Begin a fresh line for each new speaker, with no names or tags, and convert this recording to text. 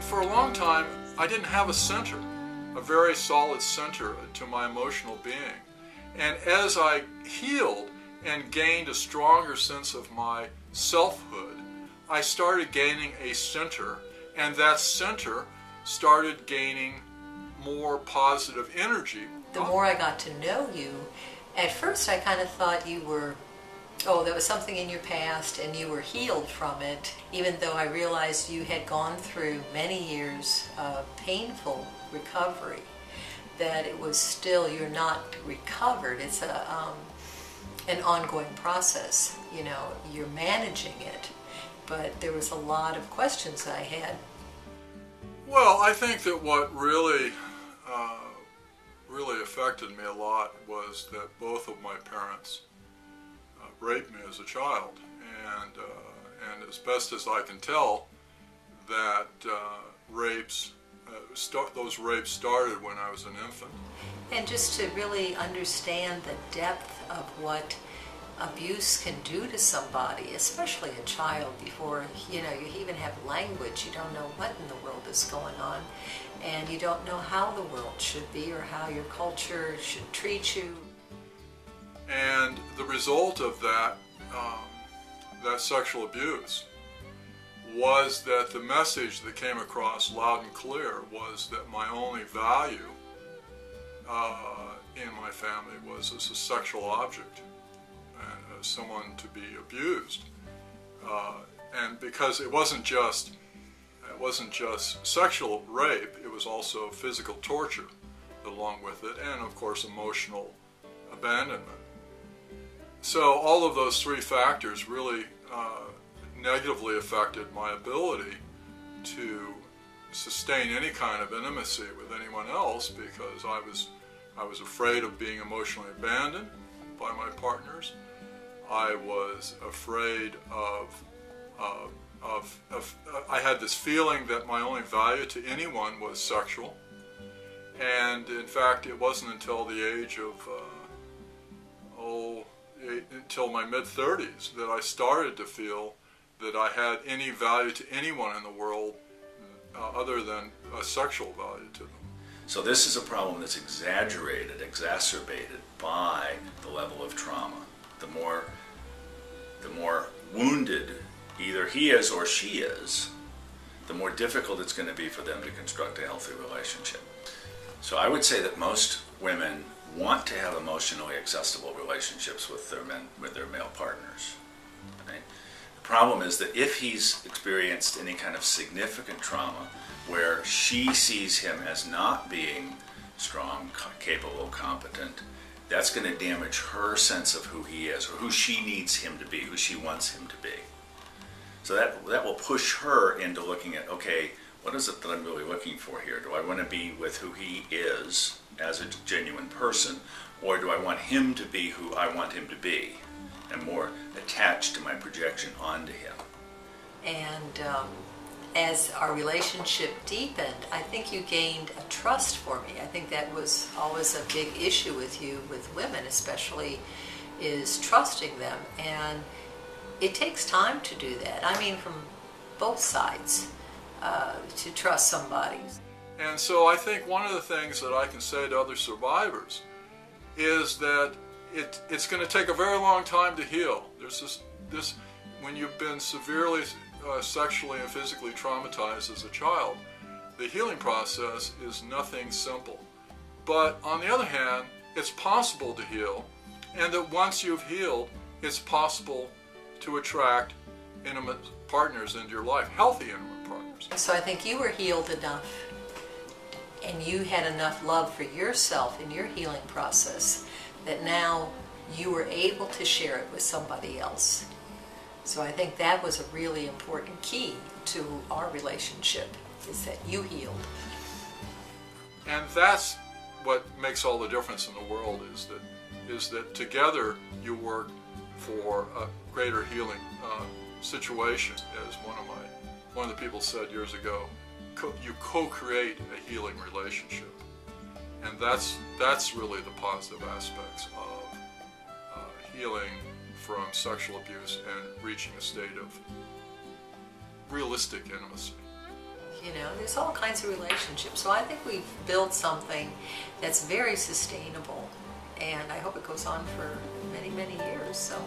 For a long time, I didn't have a center, a very solid center to my emotional being. And as I healed and gained a stronger sense of my selfhood, I started gaining a center, and that center started gaining more positive energy.
The more I got to know you, at first I kind of thought you were, oh, there was something in your past and you were healed from it, even though I realized you had gone through many years of painful recovery, that it was still, you're not recovered. It's an ongoing process. You know, you're managing it, but there was a lot of questions I had.
Well, I think that what really affected me a lot was that both of my parents raped me as a child, and as best as I can tell, that those rapes started when I was an infant.
And just to really understand the depth of what abuse can do to somebody, especially a child, before you even have language, you don't know what in the world is going on, and you don't know how the world should be or how your culture should treat you.
And the result of that sexual abuse was that the message that came across loud and clear was that my only value in my family was as a sexual object, and as someone to be abused. And because it wasn't just sexual rape, it was also physical torture along with it, and of course emotional abandonment. So all of those three factors really negatively affected my ability to sustain any kind of intimacy with anyone else, because I was afraid of being emotionally abandoned by my partners. I was afraid I had this feeling that my only value to anyone was sexual, and in fact it wasn't until the age of until my mid-30s that I started to feel that I had any value to anyone in the world other than a sexual value to them.
So this is a problem that's exaggerated, exacerbated by the level of trauma. The more wounded either he is or she is, the more difficult it's going to be for them to construct a healthy relationship. So I would say that most women want to have emotionally accessible relationships with their male partners. Right? The problem is that if he's experienced any kind of significant trauma where she sees him as not being strong, capable, competent, that's going to damage her sense of who he is, or who she needs him to be, who she wants him to be. So that will push her into looking at, okay, what is it that I'm really looking for here? Do I want to be with who he is as a genuine person, or do I want him to be who I want him to be, and more attached to my projection onto him?
And as our relationship deepened, I think you gained a trust for me. I think that was always a big issue with you, with women especially, is trusting them. And it takes time to do that. I mean, from both sides, to trust somebody.
And so I think one of the things that I can say to other survivors is that it's going to take a very long time to heal. There's this when you've been severely sexually and physically traumatized as a child, the healing process is nothing simple. But on the other hand, it's possible to heal, and that once you've healed, it's possible to attract intimate partners into your life, healthy intimate partners.
So I think you were healed enough, and you had enough love for yourself in your healing process, that now you were able to share it with somebody else. So I think that was a really important key to our relationship, is that you healed.
And that's what makes all the difference in the world, is that together you work for a greater healing situation. As one of the people said years ago, you co-create a healing relationship, and that's really the positive aspects of healing from sexual abuse and reaching a state of realistic intimacy.
You know, there's all kinds of relationships. So I think we've built something that's very sustainable, and I hope it goes on for many, many years. So.